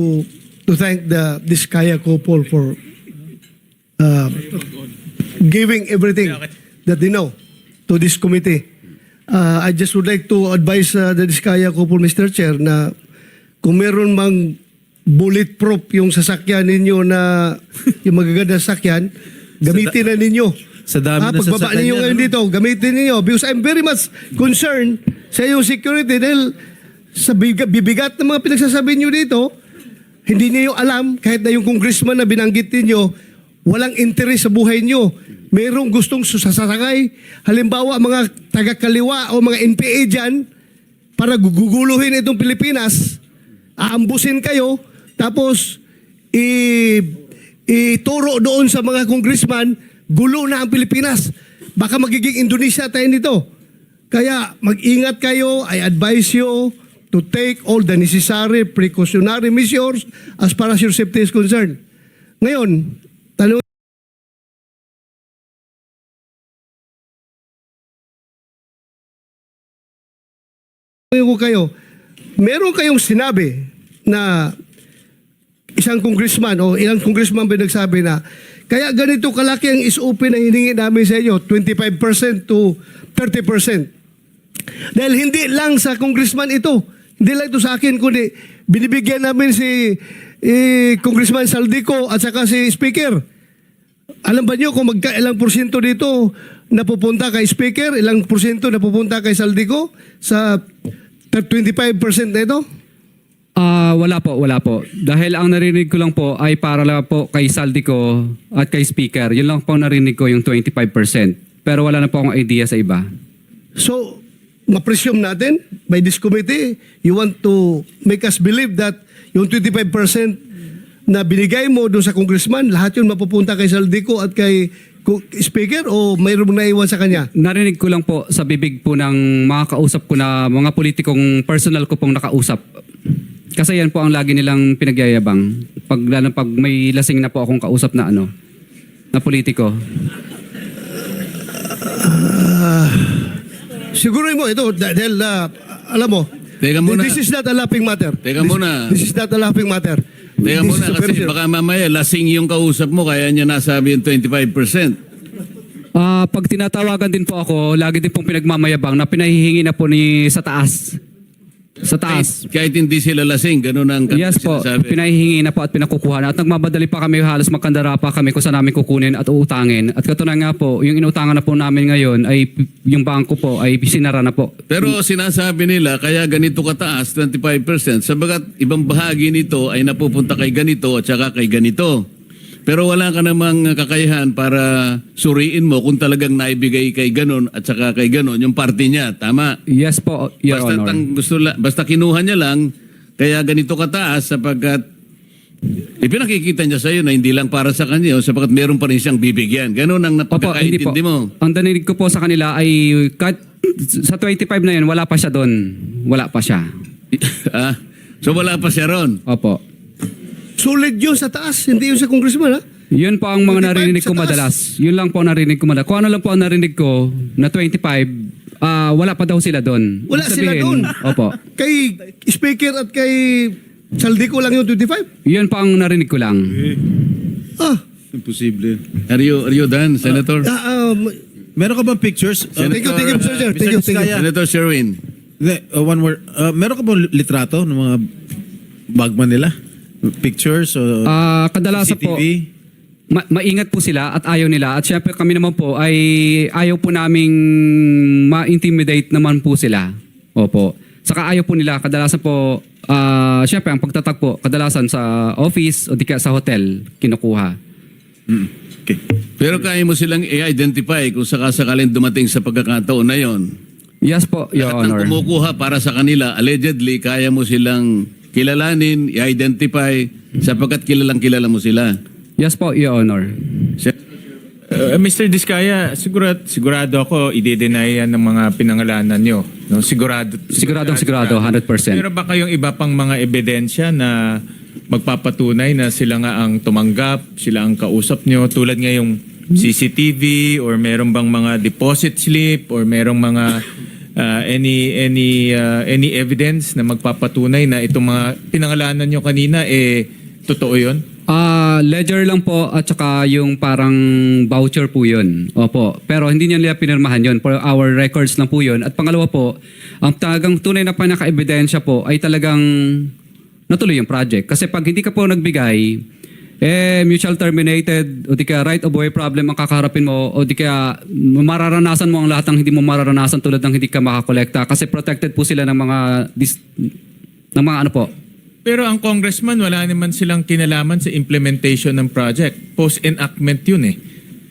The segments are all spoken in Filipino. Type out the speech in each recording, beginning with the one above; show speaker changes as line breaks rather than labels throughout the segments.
to thank the Diskaya couple for giving everything that they know to this committee. I just would like to advise the Diskaya couple, Mr. Chair, na kung meron mang bulletproof yung sasakyan ninyo na yung magaganda sasakyan, gamitin na ninyo.
Sa dami ng
pagbaba
sasakyan
ninyo
niya,
ngayon
no?
dito, gamitin ninyo. Because I'm very much concerned sa iyong security dahil sa bibigat ng mga pinagsasabi nyo dito, hindi niyo alam, kahit na yung congressman na binanggit niyo, walang interes sa buhay niyo. Merong gustong sasakay. Halimbawa, mga taga-kaliwa o mga NPA dyan, para guguluhin itong Pilipinas, aambusin kayo, tapos ituro doon sa mga congressman, gulo na ang Pilipinas. Baka magiging Indonesia tayo nito. Kaya mag-ingat kayo, I advise you to take all the necessary precautionary measures as far as your safety is concerned. Ngayon, tanong ko kayo, meron kayong sinabi na isang congressman o ilang congressman ba nagsabi na kaya ganito kalaki ang SOP na hiningi namin sa inyo, 25% to 30%. Dahil hindi lang sa congressman ito, hindi lang ito sa akin, kundi binibigyan namin si Congressman Saldico at saka si Speaker. Alam ba niyo kung ilang porsyento dito napupunta kay Speaker, ilang porsyento napupunta kay Saldico sa 25% na ito?
Wala po. Dahil ang narinig ko lang po ay para lang po kay Saldico at kay Speaker. Yun lang po narinig ko yung 25%. Pero wala na po akong idea sa iba.
So, ma-presume natin by this committee, you want to make us believe that yung 25% na binigay mo doon sa congressman, lahat yun mapupunta kay Saldico at kay Speaker o mayroong naiwan sa kanya?
Narinig ko lang po sa bibig po ng mga kausap ko na mga politikong personal ko pong nakausap. Kasi yan po ang lagi nilang pinagyayabang. Lalo pag may lasing na po akong kausap na na politiko.
Siguro mo ito dahil alam mo,
Teka muna.
this is not a laughing matter.
Teka muna.
This is not a laughing matter.
Teka
This
muna
is a very
kasi baka mamaya lasing yung kausap mo kaya niya nasabi yung 25%.
Pag tinatawagan din po ako, lagi din pong pinagmamayabang na pinahihingi na po sa taas. Sa taas.
Kahit hindi sila lasing, ganun ang
Yes po,
sinasabi.
pinahihingi na po at pinakukuha na. At nagmamadali pa kami, halos magkandara pa kami kung saan namin kukunin at uutangin. At katunayan nga po, yung inutangan na po namin ngayon ay yung bangko po ay sinara na po.
Pero sinasabi nila, kaya ganito kataas, 25%, sabagat ibang bahagi nito ay napupunta kay ganito at saka kay ganito. Pero wala ka namang kakayahan para suriin mo kung talagang naibigay kay ganon at saka kay ganon yung party niya. Tama?
Yes po, Your Honor.
Basta kinuha niya lang, kaya ganito kataas sapagkat ipinakikita niya sa iyo na hindi lang para sa kanya, sapagkat meron pa rin siyang bibigyan. Ganon ang
Opo, hindi po.
napagkakaintindi mo.
Ang danilig ko po sa kanila ay sa 25 na yun, wala pa siya doon. Wala pa siya.
So wala pa siya ron.
Opo.
Sulit yun sa taas, hindi yun sa congressman, ha?
Yun po ang mga
25
narinig ko
sa taas.
madalas. Yun lang po ang narinig ko madalas. Kung ano lang po ang narinig ko na 25, wala pa daw sila doon.
Wala
Ibig
sila
sabihin,
doon.
Opo.
Kay Speaker at kay Saldico lang yung 25?
Yun po ang narinig ko lang.
Imposible. Are you done, Senator?
Meron ka bang pictures?
Thank you, Mr. Chair. Thank you.
Diskaya.
Senator Sherwin.
One word. Meron ka bang litrato ng mga bagman nila? Pictures o
Kadalasan po,
CCTV?
maingat po sila at ayaw nila. At syempre kami naman po ay ayaw po naming ma-intimidate naman po sila. Opo. Saka ayaw po nila. Kadalasan po, syempre ang pagtatag po, kadalasan sa office o di kaya sa hotel, kinukuha.
Okay.
Pero kaya mo silang i-identify kung sakasakaling dumating sa pagkakataon na yon.
Yes po, Your
Lahat ng
Honor.
kumukuha para sa kanila, allegedly, kaya mo silang kilalanin, i-identify, sapagkat kilala mo sila.
Yes po, Your Honor.
Mr. Diskaya, sigurado ako i-deny yan ng mga pinangalanan nyo. No? Sigurado,
100%.
Pero ba kayong iba pang mga ebidensya na magpapatunay na sila nga ang tumanggap, sila ang kausap nyo, tulad nga yung CCTV or meron bang mga deposit slip or merong mga any evidence na magpapatunay na itong mga pinangalanan nyo kanina totoo 'yon?
Ledger lang po at saka yung parang voucher po yun. Opo. Pero hindi niya nila pinirmahan yun. For our records lang po yun. At pangalawa po, ang talagang tunay na pinaka-ebidensya po ay talagang natuloy yung project. Kasi pag hindi ka po nagbigay, mutual terminated o di kaya right of way problem ang kakaharapin mo o di kaya mararanasan mo ang lahat ng hindi mo mararanasan tulad ng hindi ka makakolekta kasi protected po sila ng mga ano po.
Pero ang congressman, wala naman silang kinalaman sa implementation ng project. Post-enactment yun eh.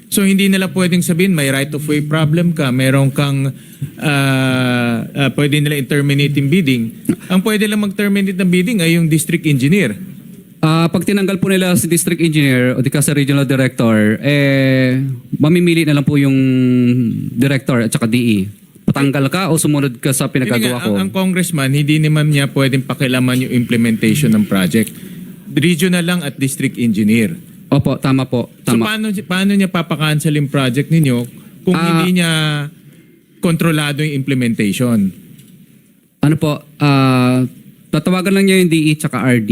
So hindi nila pwedeng sabihin may right of way problem ka, meron kang pwede nila terminating bidding. Ang pwede lang mag-terminate ng bidding ay yung district engineer.
Pag tinanggal po nila si district engineer o di ka sa regional director, mamimili na lang po yung director at saka DE. Patanggal ka o sumunod ka sa pinagagawa ko?
Ang congressman, hindi naman niya pwedeng pakialaman yung implementation ng project. Regional lang at district engineer.
Opo, tama po. Tama.
So paano niya papakancel yung project ninyo kung hindi niya kontrolado yung implementation?
Ano po, tatawagan lang niya yung DE tsaka RD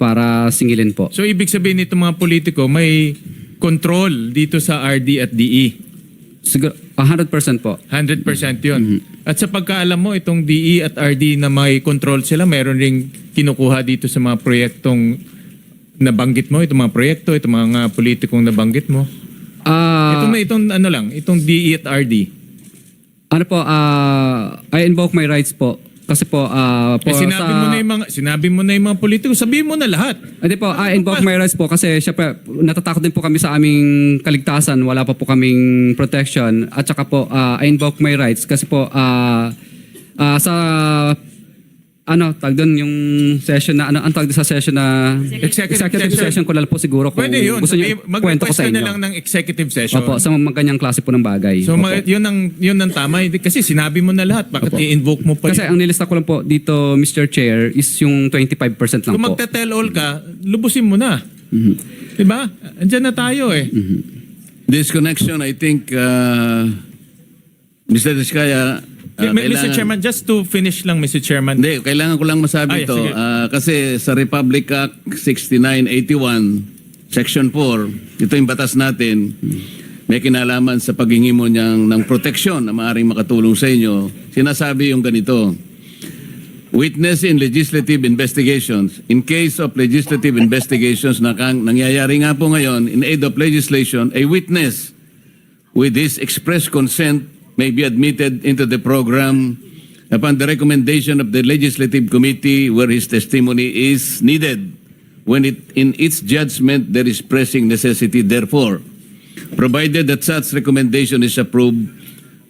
para singilin po.
So ibig sabihin nito mga politiko, may control dito sa RD at DE.
Siguro, 100% po.
100% yun. At sa pagkaalam mo, itong DE at RD na may control sila, meron ring kinukuha dito sa mga proyektong nabanggit mo, itong mga proyekto, itong mga politikong nabanggit mo. Itong DE at RD.
Ano po, I invoke my rights po. Kasi po,
sinabi mo na yung mga politiko, sabihin mo na lahat.
Hindi po, I invoke my rights po kasi syempre natatakot din po kami sa aming kaligtasan. Wala pa po kaming protection. At saka po, I invoke my rights kasi po sa tag doon yung session na ang tag sa session na executive session ko lang po siguro kung
Pwede yun.
gusto niyo kwento ko
Mag-request
sa
ka na
inyo.
lang ng executive session.
Opo, sa mga ganyang klase po ng bagay.
So
Opo.
yun ang tama. Kasi sinabi mo na lahat. Bakit
Opo.
i-invoke mo pa
Kasi ang nilista ko lang po dito, Mr. Chair, is yung 25% lang
Kung
po.
magta-tell all ka, lubusin mo na. Diba? Andyan na tayo eh.
This connection, I think, Mr. Diskaya,
Mr. Chairman, just to finish lang, Mr. Chairman.
Hindi, kailangan ko lang masabi ito.
sige.
Kasi sa Republic Act 6981, Section 4, ito yung batas natin, may kinalaman sa paghingi mo ng proteksyon na maaaring makatulong sa inyo. Sinasabi yung ganito, witness in legislative investigations. In case of legislative investigations na nangyayari nga po ngayon, in aid of legislation, a witness with his express consent may be admitted into the program upon the recommendation of the Legislative Committee where his testimony is needed when in its judgment there is pressing necessity therefore, provided that such recommendation is approved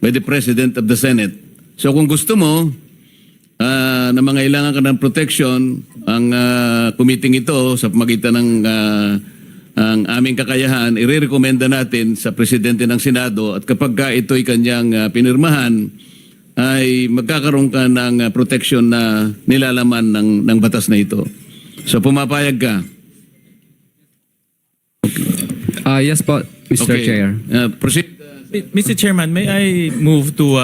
by the President of the Senate. So kung gusto mo na mangailangan ka ng protection, ang committee ito sa pamagitan ng ang aming kakayahan, irerekomenda natin sa Presidente ng Senado at kapag ito'y kanyang pinirmahan, ay magkakaroon ka ng protection na nilalaman ng batas na ito. So pumapayag ka.
Yes po, Mr. Chair.
Proceed.
Mr. Chairman, may I move to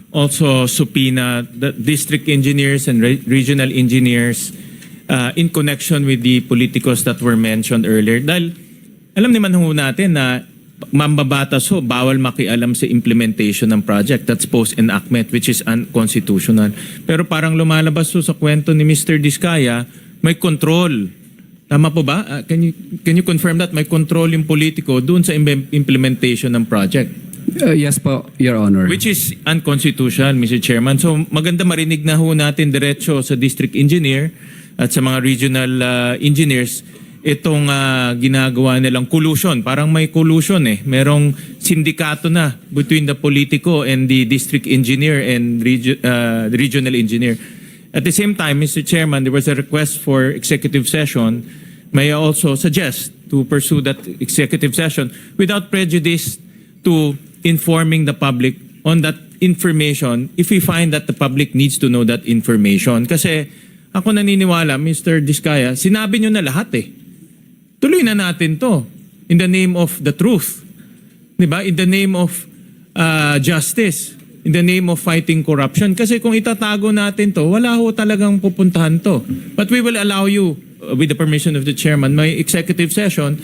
also subpoena the district engineers and regional engineers in connection with the politicos that were mentioned earlier. Dahil alam naman ho natin na mambabatas ho, bawal makialam sa implementation ng project. That's post-enactment, which is unconstitutional. Pero parang lumalabas ho sa kwento ni Mr. Diskaya, may control. Tama po ba? Can you confirm that? May control yung politiko doon sa implementation ng project.
Yes po, Your Honor.
Which is unconstitutional, Mr. Chairman. So maganda marinig na ho natin diretso sa district engineer at sa mga regional engineers itong ginagawa nilang collusion. Parang may collusion eh. Merong sindikato na between the politico and the district engineer and the regional engineer. At the same time, Mr. Chairman, there was a request for executive session. May I also suggest to pursue that executive session without prejudice to informing the public on that information if we find that the public needs to know that information. Kasi ako naniniwala, Mr. Diskaya, sinabi nyo na lahat eh. Tuloy na natin to in the name of the truth. Diba? In the name of justice. in the name of fighting corruption. Kasi kung itatago natin to, wala ho talagang pupuntahan to. But we will allow you, with the permission of the chairman, may executive session,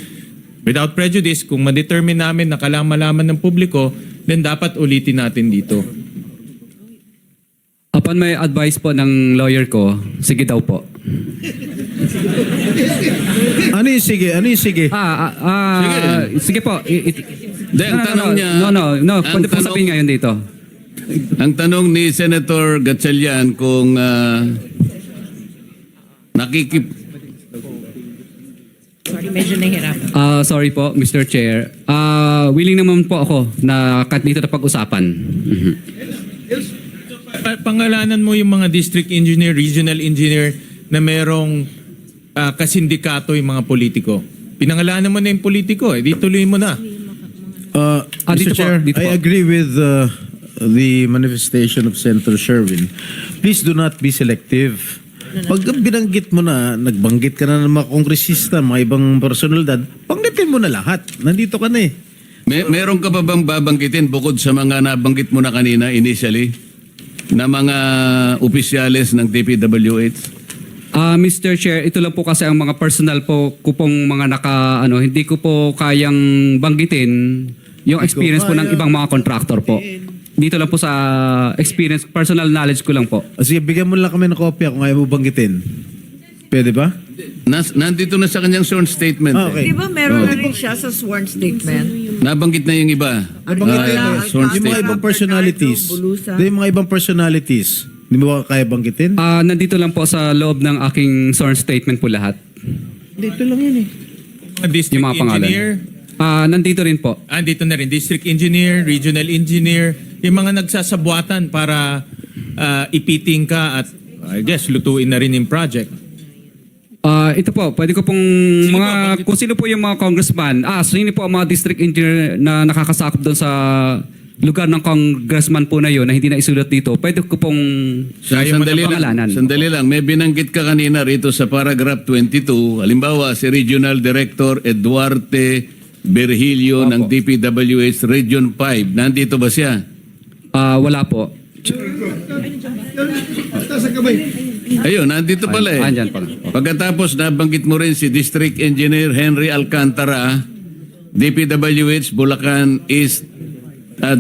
without prejudice, kung ma-determine namin na kailangan malaman ng publiko, then dapat ulitin natin dito.
Upon may advice po ng lawyer ko, sige daw po.
Ano yung sige? Ano yung sige?
Sige po.
Ang tanong niya...
No.
ang
Pwede po
tanong-
sabihin ngayon dito.
Ang tanong ni Senator Gatchalian kung
Sorry, medyo nahihirapan.
Sorry po, Mr. Chair. Willing naman po ako na kahit dito na pag-usapan. Mhm.
Pangalanan mo yung mga district engineer, regional engineer na merong kasindikato yung mga politiko. Pinangalanan mo na yung politiko, di tuloy mo na.
Mr.
dito po,
Chair,
dito po.
I agree with the manifestation of Senator Sherwin. Please do not be selective. Pag binanggit mo na, nagbanggit ka na ng mga kongresista, mga ibang personalidad, banggitin mo na lahat. Nandito ka na eh.
meron ka pa bang babanggitin bukod sa mga nabanggit mo na kanina initially na mga opisyales ng DPWH?
Mr. Chair, ito lang po kasi ang mga personal po ko pong mga hindi ko po kayang banggitin yung experience po ng ibang mga contractor po. Dito lang po sa experience, personal knowledge ko lang po.
Sige, bigyan mo lang kami ng kopya kung ayaw mo banggitin. Pwede ba?
Nandito na sa kanyang sworn statement.
Okay.
Di ba meron na rin siya sa sworn statement?
Nabanggit na yung iba.
Nabanggit na yun.
Sworn
Yung mga
statement.
ibang personalities. Yung mga ibang personalities. Hindi mo ba kaya banggitin?
Nandito lang po sa loob ng aking sworn statement po lahat.
Dito lang yun eh.
Mga district
Yung mga pangalan.
engineer,
Nandito rin po.
dito na rin, district engineer, regional engineer, yung mga nagsasabuatan para ipiting ka at I guess lutuin na rin yung project.
Ito po, pwede ko pong
Sino
mga,
ba? Bakit?
kung sino po yung mga congressman, sino po ang mga district engineer na nakakasakop doon sa lugar ng congressman po na yun na hindi na isulat dito, pwede ko pong pangalanan.
Sandali lang. May binanggit ka kanina rito sa paragraph 22. Halimbawa, si Regional Director Eduarte Virgilio ng DPWH Region 5. Nandito ba siya?
Wala po.
Sa kamay.
Ayun, nandito pala eh.
Andyan pala.
Pagkatapos nabanggit mo rin si District Engineer Henry Alcantara, DPWH Bulacan East at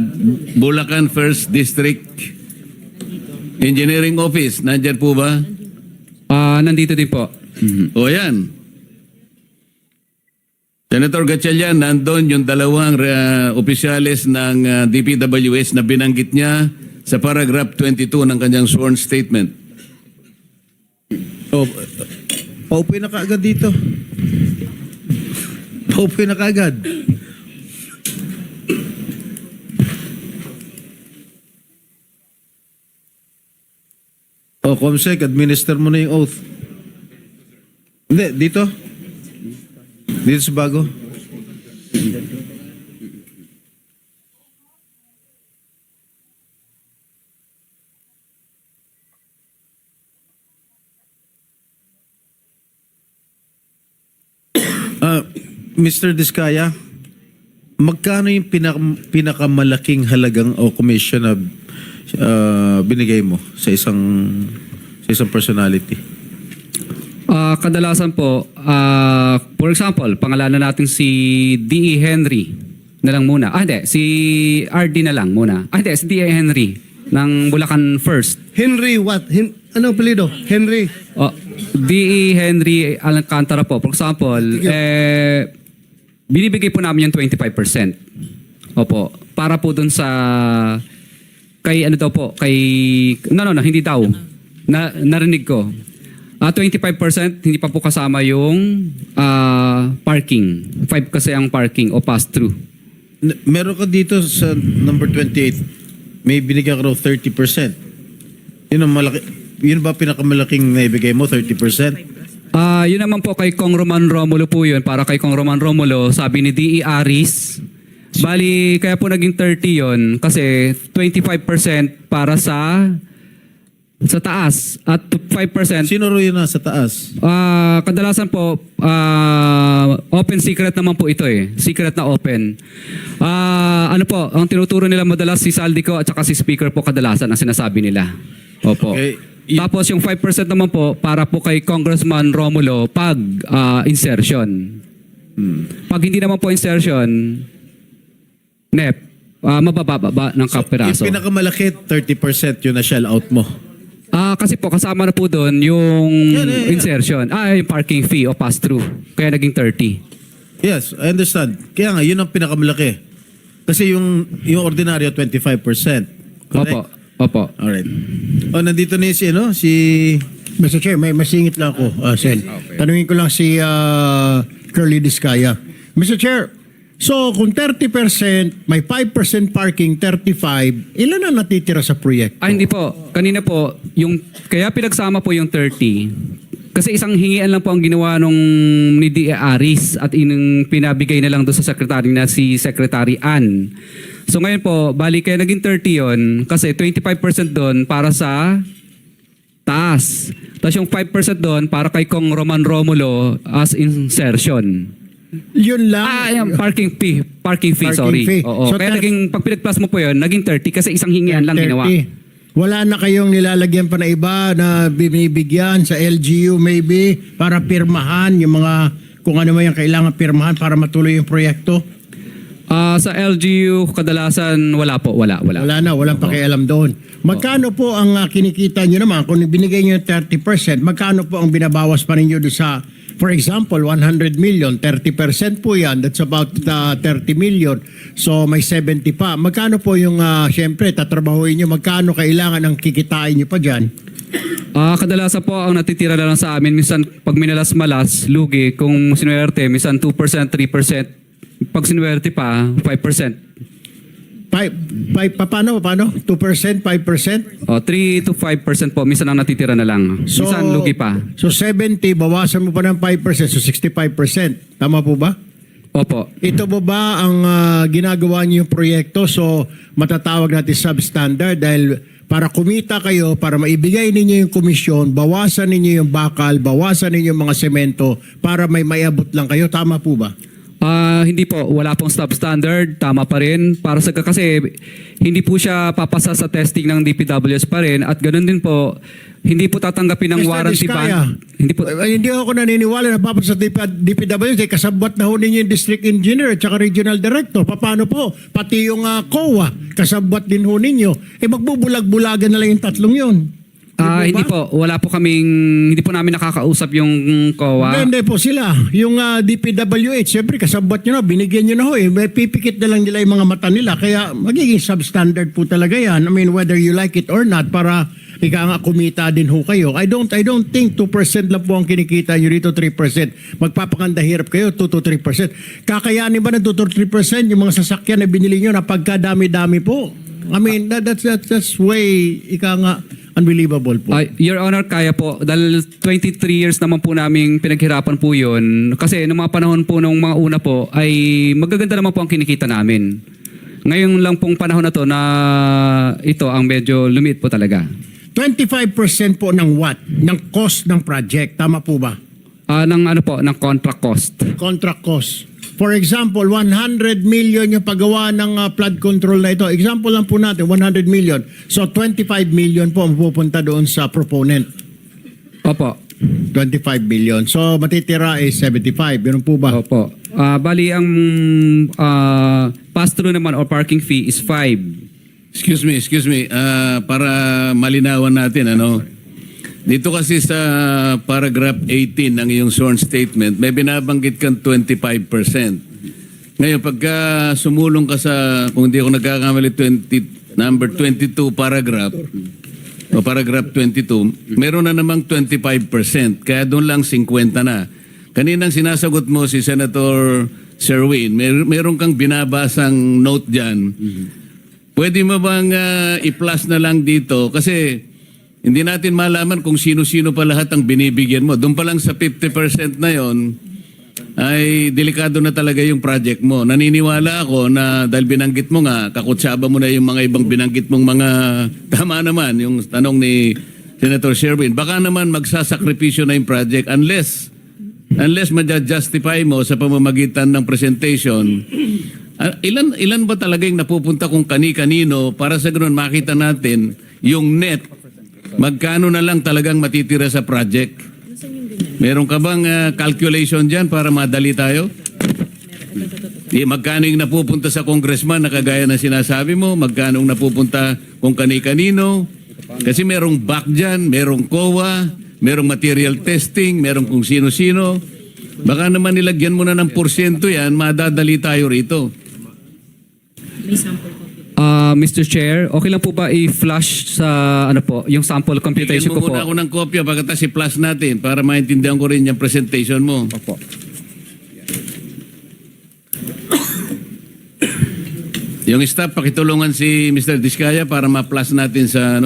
Bulacan First District Engineering Office. Nandyan po ba?
Nandito din po.
O yan. Senator Gatchalian, nandun yung dalawang opisyales ng DPWH na binanggit niya sa paragraph 22 ng kanyang sworn statement.
Paupoy na kaagad dito. Paupoy na kaagad. Comsec, administer mo na yung oath. Hindi, dito. Dito sa bago. Mr. Diskaya, magkano yung pinakamalaking halagang o commission na binigay mo sa isang personality?
Kadalasan po, for example, pangalanan natin si D.E. Henry na lang muna. Si R.D. na lang muna. Si D.E. Henry ng Bulacan First.
Henry what? Anong apelido? Henry.
D.E. Henry Alcantara po. For example, binibigay po namin yung 25%. Opo. Para po dun sa kay hindi daw. Narinig ko. 25% hindi pa po kasama yung parking. 5 kasi ang parking o pass-through.
Meron ka dito sa number 28, may binigyan ka raw 30%. Yun ang malaki. Yun ba pinakamalaking naibigay mo, 30%?
Yun naman po kay Kong Roman Romulo po yun. Para kay Kong Roman Romulo, sabi ni D.E. Aris, bali, kaya po naging 30 yun kasi 25% para sa Sa taas at 5%.
Sino ro yun nasa taas?
Kadalasan po, open secret naman po ito eh. Secret na open. Ano po, ang tinuturo nila madalas si Saldico at saka si Speaker po kadalasan ang sinasabi nila. Opo.
Okay.
Tapos yung 5% naman po, para po kay Congressman Romulo pag insertion. Pag hindi naman po insertion, NEP, mabababa ng kapiraso.
Yung pinakamalaki, 30% yun na shell out mo.
Kasi po kasama na po doon yung
Yeah.
insertion. Yung parking fee o pass-through. Kaya naging 30.
Yes, I understand. Kaya nga, yun ang pinakamalaki. Kasi yung ordinaryo, 25%. Correct?
Opo.
Alright. Nandito na yung si
Mr. Chair, may masingit lang ako, Sen. Tanungin ko lang si Curly Discaya. Mr. Chair, so kung 30%, may 5% parking, 35%, ilan na natitira sa proyekto?
Hindi po. Kanina po, kaya pinagsama po yung 30. Kasi isang hingian lang po ang ginawa nung ni D.A. Aris at pinabigay na lang doon sa secretary na si Secretary Ann. So ngayon po, bali kaya naging 30 yon kasi 25% doon para sa taas. Tapos yung 5% doon para kay Kong Roman Romulo as insertion.
Yun lang.
Yung parking fee. Parking fee, sorry.
fee.
Oo.
So,
Kaya naging, pag pinag-plus mo po yun, naging 30 kasi isang hingian lang
30.
ginawa.
Wala na kayong nilalagyan pa na iba na binibigyan sa LGU maybe para pirmahan yung mga kung ano man yung kailangan pirmahan para matuloy yung proyekto?
Sa LGU, kadalasan wala po. Wala.
Wala na, walang pakialam doon. Magkano po ang kinikita nyo naman? Kung binigay nyo yung 30%, magkano po ang binabawas pa ninyo doon sa, for example, 100 million, 30% po yan, that's about 30 million. So may 70 pa. Magkano po yung, syempre, tatrabahuin nyo, magkano kailangan ang kikitain nyo pa dyan?
Kadalasan po ang natitira na lang sa amin, minsan pag minalas-malas, lugi, kung sinuwerte, minsan 2%, 3%. Pag sinuwerte pa, 5%.
Paano? 2%, 5%?
3 to 5% po, minsan ang natitira na lang. Minsan lugi pa.
So 70, bawasan mo pa ng 5%, so 65%. Tama po ba?
Opo.
Ito ba ang ginagawa niyo yung proyekto? So matatawag natin substandard dahil para kumita kayo, para maibigay ninyo yung komisyon, bawasan ninyo yung bakal, bawasan ninyo yung mga semento para may mayabot lang kayo. Tama po ba?
Hindi po, wala pong substandard, tama pa rin. Kasi hindi po siya papasa sa testing ng DPWS pa rin at ganoon din po, hindi po tatanggapin ng
Mr.
warranty
Vizcaya,
ban. Hindi po.
Hindi ako naniniwala na papasa sa DPWS eh, kasabwat na ho ninyo yung district engineer at saka regional director. Paano po? Pati yung COA, kasabwat din ho ninyo. Magbubulag-bulagan na lang yung tatlong yun.
Hindi po, wala po hindi po namin nakakausap yung COA.
Hindi po sila. Yung DPWH, siyempre kasabot nyo na, binigyan nyo na ho eh. May pipikit na lang nila yung mga mata nila. Kaya magiging substandard po talaga yan. I mean, whether you like it or not, para ika nga kumita din ho kayo. I don't think 2% lang po ang kinikita nyo dito, 3%. Magpapakanda hirap kayo, 2 to 3%. Kakayanin ba ng 2 to 3% yung mga sasakyan na binili nyo na pagkadami-dami po? I mean, that's way, ika nga, unbelievable po.
Your Honor, kaya po. Dahil 23 years naman po namin pinaghirapan po yun. Kasi noong mga panahon po nung mga una po, ay magaganda naman po ang kinikita namin. Ngayon lang pong panahon na to na ito ang medyo lumit po talaga.
25% po ng what? Ng cost ng project. Tama po ba?
Ng contract cost.
Contract cost. For example, 100 million yung paggawa ng flood control na ito. Example lang po natin, 100 million. So 25 million po ang pupunta doon sa proponent.
Opo.
25 billion. So matitira is 75. Ganun po ba?
Opo. Bali ang pass-through naman or parking fee is 5.
Excuse me. Para malinawan natin, dito kasi sa paragraph 18 ng iyong sworn statement, may binabanggit kang 25%. Ngayon, pagka sumulong ka sa, kung hindi ako nagkakamali, number 22 paragraph, o paragraph 22, meron na namang 25%. Kaya doon lang 50 na. Kaninang sinasagot mo si Senator Sherwin, meron kang binabasang note dyan. Pwede mo bang i-plus na lang dito? Kasi hindi natin malaman kung sino-sino pa lahat ang binibigyan mo. Doon pa lang sa 50% na yon ay delikado na talaga yung project mo. Naniniwala ako na dahil binanggit mo nga, kakutsaba mo na yung mga ibang binanggit mong mga tama naman. Yung tanong ni Senator Sherwin. Baka naman magsasakripisyo na yung project unless ma-justify mo sa pamamagitan ng presentation. Ilan ba talaga yung napupunta kung kani-kanino para sa ganoon makita natin yung net, magkano na lang talagang matitira sa project? Meron ka bang calculation dyan para madali tayo? Magkano yung napupunta sa congressman na kagaya na sinasabi mo? Magkano yung napupunta kung kani-kanino? Kasi merong back dyan, merong COA, merong material testing, merong kung sino-sino. Baka naman nilagyan mo na ng porsyento yan, madadali tayo rito.
Mr. Chair, okay lang po ba i-flash sa yung sample computation
Bigyan mo
ko po?
muna ako ng kopya pagkatapos i-plus natin para maintindihan ko rin yung presentation mo.
Opo.
Yung staff, pakitulungan si Mr. Diskaya para ma-plus natin sa